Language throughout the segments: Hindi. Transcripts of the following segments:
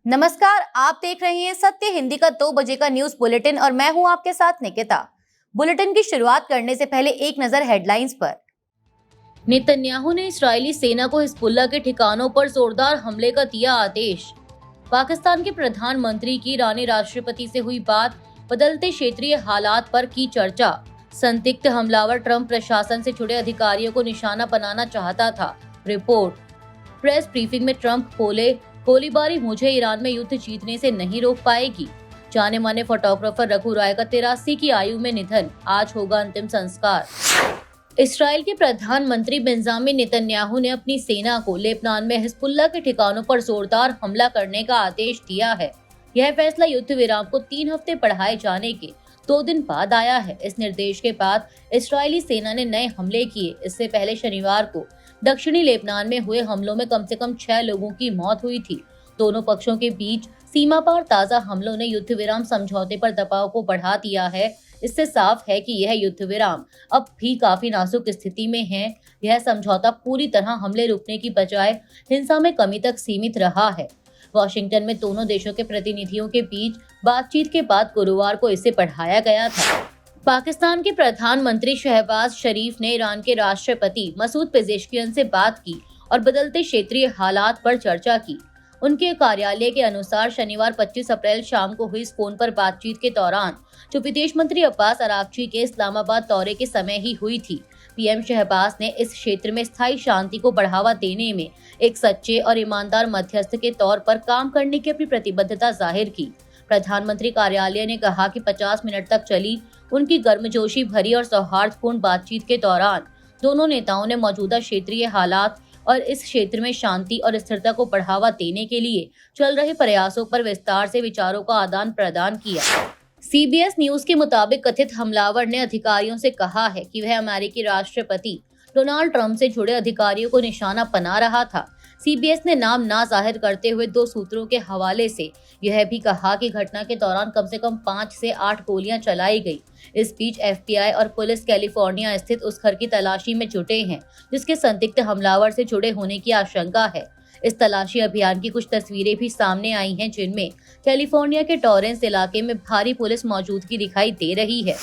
नमस्कार, आप देख रहे हैं सत्य हिंदी का 2 बजे का न्यूज बुलेटिन और मैं हूं आपके साथ निकिता। बुलेटिन की शुरुआत करने से पहले एक नजर हेडलाइंस पर। नेतन्याहू ने इस्राएली सेना को हिजबुल्लाह के ठिकानों पर जोरदार हमले का दिया आदेश। पाकिस्तान के प्रधानमंत्री की ईरानी राष्ट्रपति से हुई बात, बदलते क्षेत्रीय हालात पर की चर्चा। संदिग्ध हमलावर ट्रंप प्रशासन से जुड़े अधिकारियों को निशाना बनाना चाहता था, रिपोर्ट। प्रेस ब्रीफिंग में ट्रंप बोले, गोलीबारी मुझे ईरान में युद्ध जीतने से नहीं रोक पाएगी। जाने माने फोटोग्राफर रघु राय का 83 की आयु में निधन, आज होगा अंतिम संस्कार। इसराइल के प्रधानमंत्री बेंजामिन नेतन्याहू ने अपनी सेना को लेबनान में हिजबुल्लाह के ठिकानों पर जोरदार हमला करने का आदेश दिया है। यह फैसला युद्ध विराम को 3 हफ्ते बढ़ाए जाने के 2 दिन बाद आया है। इस निर्देश के बाद इस्राएली सेना ने नए हमले किए। इससे पहले शनिवार को दक्षिणी लेबनान में हुए हमलों में कम से कम 6 लोगों की मौत हुई थी। दोनों पक्षों के बीच सीमा पार ताजा हमलों ने युद्ध विराम समझौते पर दबाव को बढ़ा दिया है। इससे साफ है कि यह युद्ध विराम अब भी काफी नाजुक स्थिति में है। यह समझौता पूरी तरह हमले रुकने की बजाय हिंसा में कमी तक सीमित रहा है। वॉशिंगटन में दोनों देशों के प्रतिनिधियों के बीच बातचीत के बाद गुरुवार को इसे बढ़ाया गया था। पाकिस्तान के प्रधानमंत्री शहबाज शरीफ ने ईरान के राष्ट्रपति मसूद पेजेश्कियन से बात की और बदलते क्षेत्रीय हालात पर चर्चा की। उनके कार्यालय के अनुसार शनिवार 25 अप्रैल शाम को हुई इस फोन पर बातचीत के दौरान, जो विदेश मंत्री अब्बास अरागची के इस्लामाबाद दौरे के समय ही हुई थी। पीएम शहबाज ने इस क्षेत्र में स्थायी शांति को बढ़ावा देने में एक सच्चे और ईमानदार मध्यस्थ के तौर पर काम करने की अपनी प्रतिबद्धता जाहिर की। प्रधानमंत्री कार्यालय ने कहा कि 50 मिनट तक चली उनकी गर्मजोशी भरी और सौहार्दपूर्ण बातचीत के दौरान दोनों नेताओं ने मौजूदा क्षेत्रीय हालात और इस क्षेत्र में शांति और स्थिरता को बढ़ावा देने के लिए चल रहे प्रयासों पर विस्तार से विचारों का आदान प्रदान किया। सीबीएस न्यूज के मुताबिक कथित हमलावर ने अधिकारियों से कहा है कि वह अमेरिकी राष्ट्रपति डोनाल्ड ट्रंप से जुड़े अधिकारियों को निशाना बना रहा था। सीबीएस ने नाम ना जाहिर करते हुए 2 सूत्रों के हवाले से यह भी कहा कि घटना के दौरान कम से कम 5 से 8 गोलियां चलाई गई। इस बीच एफबीआई और पुलिस कैलिफोर्निया स्थित उस घर की तलाशी में जुटे हैं जिसके संदिग्ध हमलावर से जुड़े होने की आशंका है। इस तलाशी अभियान की कुछ तस्वीरें भी सामने आई हैं, जिनमें कैलिफोर्निया के टॉरेंस इलाके में भारी पुलिस मौजूदगी दिखाई दे रही है।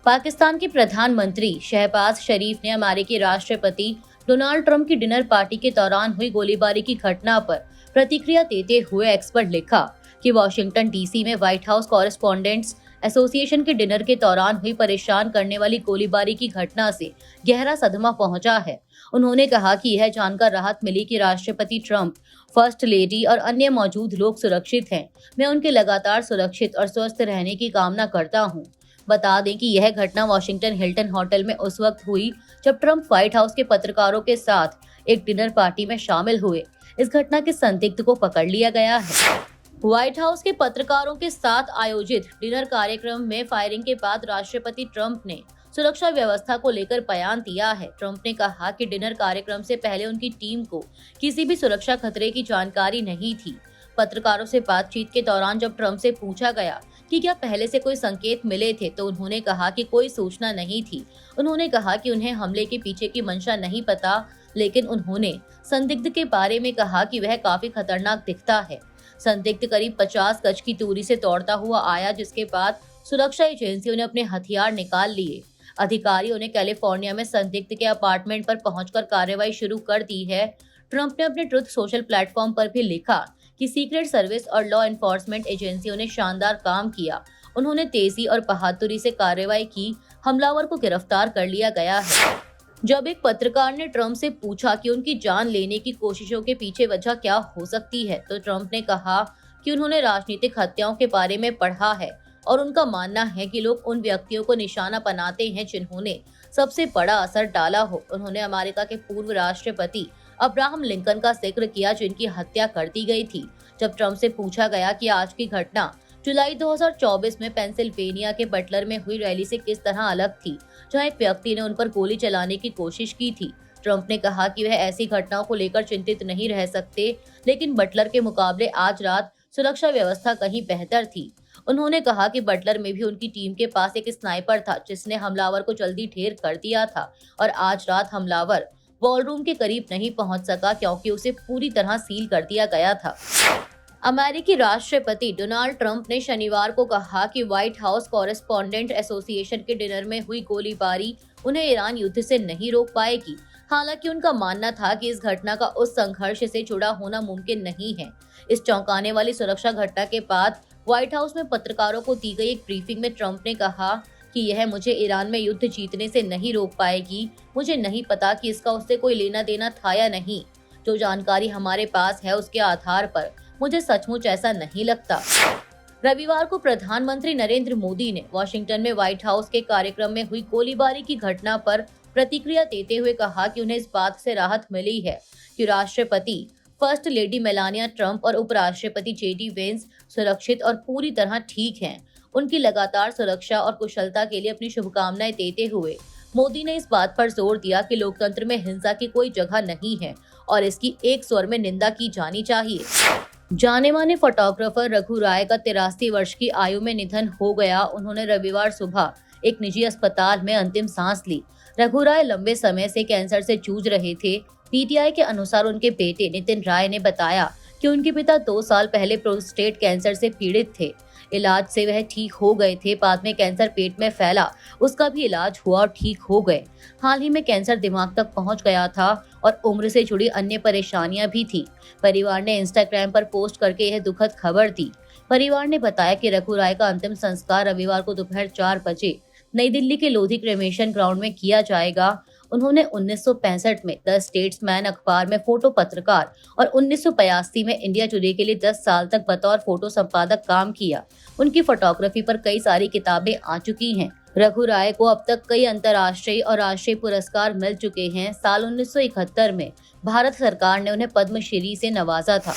पाकिस्तान के प्रधानमंत्री शहबाज शरीफ ने अमेरिकी राष्ट्रपति डोनाल्ड ट्रंप की डिनर पार्टी के दौरान हुई गोलीबारी की घटना पर प्रतिक्रिया देते हुए एक्स पर लिखा कि वॉशिंगटन डीसी में व्हाइट हाउस कॉरेस्पॉन्डेंट्स एसोसिएशन के डिनर के दौरान हुई परेशान करने वाली गोलीबारी की घटना से गहरा सदमा पहुंचा है। उन्होंने कहा कि यह जानकर राहत मिली कि राष्ट्रपति ट्रंप, फर्स्ट लेडी और अन्य मौजूद लोग सुरक्षित हैं। मैं उनके लगातार सुरक्षित और स्वस्थ रहने की कामना करता हूं। बता दें कि यह घटना वॉशिंगटन हिल्टन होटल में उस वक्त हुई जब ट्रंप व्हाइट हाउस के पत्रकारों के साथ एक डिनर पार्टी में शामिल हुए। इस घटना के संदिग्ध को पकड़ लिया गया है। व्हाइट हाउस के पत्रकारों के साथ आयोजित डिनर कार्यक्रम में फायरिंग के बाद राष्ट्रपति ट्रंप ने सुरक्षा व्यवस्था को लेकर बयान दिया है। ट्रंप ने कहा कि डिनर कार्यक्रम से पहले उनकी टीम को किसी भी सुरक्षा खतरे की जानकारी नहीं थी। पत्रकारों से बातचीत के दौरान जब ट्रंप से पूछा गया कि क्या पहले से कोई संकेत मिले थे, तो उन्होंने कहा कि कोई सूचना नहीं थी। उन्होंने कहा कि उन्हें हमले के पीछे की मंशा नहीं पता, लेकिन उन्होंने संदिग्ध के बारे में कहा कि वह काफी खतरनाक दिखता है। संदिग्ध करीब 50 गज की दूरी से दौड़ता हुआ आया, जिसके बाद सुरक्षा एजेंसियों ने अपने हथियार निकाल लिए। अधिकारियों ने कैलिफोर्निया में संदिग्ध के अपार्टमेंट पर पहुंचकर कार्रवाई शुरू कर दी है। ट्रंप ने अपने ट्रुथ सोशल प्लेटफॉर्म पर भी लिखा कि सीक्रेट सर्विस और लॉ एनफोर्समेंट एजेंसियों ने शानदार काम किया। उन्होंने तेजी और बहादुरी से कार्रवाई की। हमलावर को गिरफ्तार कर लिया गया है। जब एक पत्रकार ने ट्रंप से पूछा कि उनकी जान लेने की कोशिशों के पीछे वजह क्या हो सकती है, तो ट्रंप ने कहा कि उन्होंने राजनीतिक हत्याओं के बारे में पढ़ा है और उनका मानना है कि लोग उन व्यक्तियों को निशाना बनाते हैं जिन्होंने सबसे बड़ा असर डाला हो। उन्होंने अमेरिका के पूर्व राष्ट्रपति अब्राहम लिंकन का जिक्र किया, जिनकी हत्या कर दी गई थी। जब ट्रंप से पूछा गया कि आज की घटना जुलाई 2024 में पेंसिल्वेनिया के बटलर में हुई रैली से किस तरह अलग थी, जहां एक व्यक्ति ने उन पर गोली चलाने की कोशिश की थी, ट्रंप ने कहा कि वह ऐसी घटनाओं को लेकर चिंतित नहीं रह सकते, लेकिन बटलर के मुकाबले आज रात सुरक्षा व्यवस्था कहीं बेहतर थी। उन्होंने कहा कि बटलर में भी उनकी टीम के पास एक स्नाइपर था जिसने हमलावर को जल्दी ढेर कर दिया था, और आज रात हमलावर वॉलरूम के करीब नहीं पहुंच सका क्योंकि उसे पूरी तरह सील कर दिया गया था। अमेरिकी राष्ट्रपति डोनाल्ड ट्रंप ने शनिवार को कहा कि व्हाइट हाउस कॉरेस्पॉन्डेंट एसोसिएशन के डिनर में हुई गोलीबारी उन्हें ईरान युद्ध से नहीं रोक पाएगी। हालांकि उनका मानना था कि इस घटना का उस संघर्ष से जुड़ा होना मुमकिन नहीं है। इस चौंकाने वाली सुरक्षा घटना के बाद व्हाइट हाउस में पत्रकारों को दी गई एक ब्रीफिंग में ट्रंप ने कहा कि यह मुझे ईरान में युद्ध जीतने से नहीं रोक पाएगी। मुझे नहीं पता कि इसका उससे कोई लेना देना था या नहीं। जो जानकारी हमारे पास है उसके आधार पर मुझे सचमुच ऐसा नहीं लगता। रविवार को प्रधानमंत्री नरेंद्र मोदी ने वॉशिंगटन में व्हाइट हाउस के कार्यक्रम में हुई गोलीबारी की घटना पर प्रतिक्रिया देते हुए कहा कि उन्हें इस बात से राहत मिली है कि राष्ट्रपति फर्स्ट लेडी मेलानिया ट्रंप और उपराष्ट्रपति जेडी वेंस सुरक्षित और पूरी तरह ठीक हैं। उनकी लगातार सुरक्षा और कुशलता के लिए अपनी शुभकामनाएं देते हुए मोदी ने इस बात पर जोर दिया कि लोकतंत्र में हिंसा की कोई जगह नहीं है और इसकी एक स्वर में निंदा की जानी चाहिए। जाने माने फोटोग्राफर रघु राय का 83 वर्ष की आयु में निधन हो गया। उन्होंने रविवार सुबह एक निजी अस्पताल में अंतिम सांस ली। रघु राय लंबे समय से कैंसर से जूझ रहे थे। पीटीआई के अनुसार उनके बेटे नितिन राय ने बताया कि उनके पिता 2 साल पहले प्रोस्टेट कैंसर से पीड़ित थे। इलाज से वह ठीक हो गए थे। बाद में कैंसर पेट में फैला, उसका भी इलाज हुआ और ठीक हो गए। हाल ही में कैंसर दिमाग तक पहुंच गया था और उम्र से जुड़ी अन्य परेशानियां भी थी। परिवार ने इंस्टाग्राम पर पोस्ट करके यह दुखद खबर दी। परिवार ने बताया कि रघु राय का अंतिम संस्कार रविवार को दोपहर 4 बजे नई दिल्ली के लोधी क्रेमेशन ग्राउंड में किया जाएगा। उन्होंने 1965 में द स्टेट्समैन अखबार में फोटो पत्रकार और 1985 में इंडिया टुडे के लिए 10 साल तक बतौर फोटो संपादक काम किया। उनकी फोटोग्राफी पर कई सारी किताबें आ चुकी हैं। रघु राय को अब तक कई अंतर्राष्ट्रीय और राष्ट्रीय पुरस्कार मिल चुके हैं। साल 1971 में भारत सरकार ने उन्हें पद्मश्री से नवाजा था।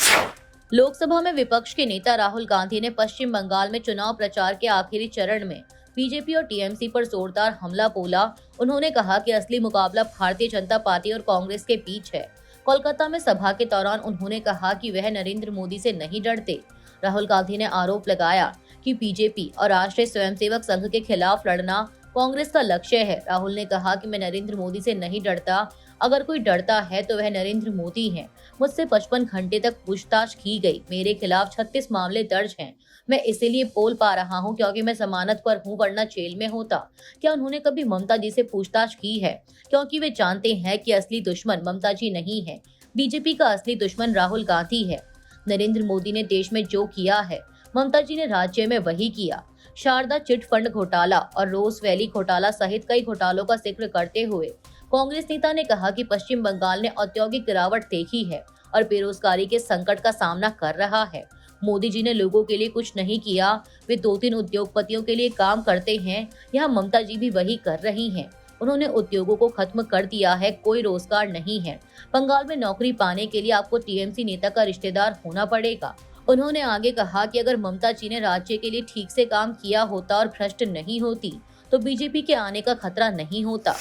लोकसभा में विपक्ष के नेता राहुल गांधी ने पश्चिम बंगाल में चुनाव प्रचार के आखिरी चरण में बीजेपी और टीएमसी पर जोरदार हमला बोला। उन्होंने कहा कि असली मुकाबला भारतीय जनता पार्टी और कांग्रेस के बीच है। कोलकाता में सभा के दौरान उन्होंने कहा कि वह नरेंद्र मोदी से नहीं डरते। राहुल गांधी ने आरोप लगाया कि बीजेपी और राष्ट्रीय स्वयंसेवक संघ के खिलाफ लड़ना कांग्रेस का लक्ष्य है। राहुल ने कहा कि मैं नरेंद्र मोदी से नहीं डरता। अगर कोई डरता है तो वह नरेंद्र मोदी है। मुझसे 55 घंटे तक पूछताछ की गई। मेरे खिलाफ 36 मामले दर्ज हैं। मैं इसीलिए बोल पा रहा हूं क्योंकि मैं जमानत पर हूं, वरना जेल में होता। क्या उन्होंने कभी ममता जी से पूछताछ की है? क्योंकि वे जानते हैं कि असली दुश्मन ममता जी नहीं है। बीजेपी का असली दुश्मन राहुल गांधी है। नरेंद्र मोदी ने देश में जो किया है, ममता जी ने राज्य में वही किया। शारदा चिट फंड घोटाला और रोज वैली घोटाला सहित कई घोटालों का जिक्र करते हुए कांग्रेस नेता ने कहा कि पश्चिम बंगाल ने औद्योगिक गिरावट देखी है और बेरोजगारी के संकट का सामना कर रहा है। मोदी जी ने लोगों के लिए कुछ नहीं किया। वे 2-3 उद्योगपतियों के लिए काम करते हैं। यहाँ ममता जी भी वही कर रही हैं। उन्होंने उद्योगों को खत्म कर दिया है। कोई रोजगार नहीं है। बंगाल में नौकरी पाने के लिए आपको टीएमसी नेता का रिश्तेदार होना पड़ेगा। उन्होंने आगे कहा कि अगर ममता जी ने राज्य के लिए ठीक से काम किया होता और भ्रष्ट नहीं होती तो बीजेपी के आने का खतरा नहीं होता।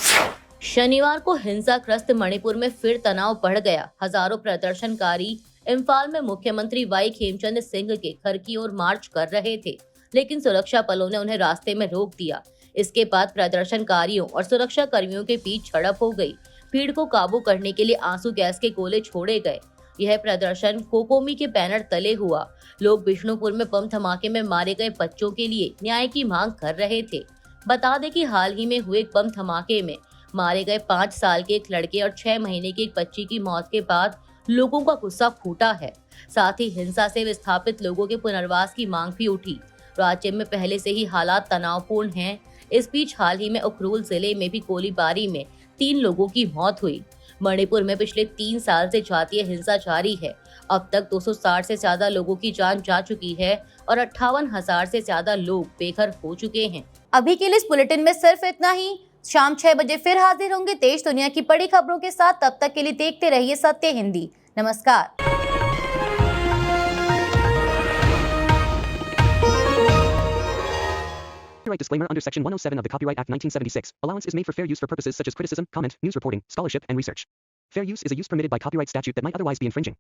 शनिवार को हिंसाग्रस्त मणिपुर में फिर तनाव बढ़ गया। हजारों प्रदर्शनकारी इम्फाल में मुख्यमंत्री वाई खेमचंद सिंह के घर की ओर मार्च कर रहे थे, लेकिन सुरक्षा बलों ने उन्हें रास्ते में रोक दिया। इसके बाद प्रदर्शनकारियों और सुरक्षा कर्मियों के बीच झड़प हो गई। भीड़ को काबू करने के लिए आंसू गैस के गोले छोड़े गए। यह प्रदर्शन कोकोमी के बैनर तले हुआ। लोग बिष्णुपुर में बम धमाके में मारे गए बच्चों के लिए न्याय की मांग कर रहे थे। बता दें कि हाल ही में हुए बम धमाके में मारे गए 5 साल के एक लड़के और 6 महीने की एक बच्ची की मौत के बाद लोगों का गुस्सा फूटा है। साथ ही हिंसा से विस्थापित लोगों के पुनर्वास की मांग भी उठी। राज्य में पहले से ही हालात तनावपूर्ण हैं। इस बीच हाल ही में उखरूल जिले में भी गोलीबारी में 3 लोगों की मौत हुई। मणिपुर में पिछले 3 साल से जातीय हिंसा जारी है। अब तक 260 से ज्यादा लोगों की जान जा चुकी है और 58,000 से ज्यादा लोग बेघर हो चुके हैं। अभी के लिए इस बुलेटिन में सिर्फ इतना ही। शाम 6 बजे फिर हाजिर होंगे देश दुनिया की बड़ी खबरों के साथ। तब तक के लिए देखते रहिए सत्य हिंदी। नमस्कार। Copyright disclaimer under Section 107 of the Copyright Act 1976. Allowance is made for fair use for purposes such as criticism, comment, news reporting, scholarship, and research. Fair use is a use permitted by copyright statute that might otherwise be infringing.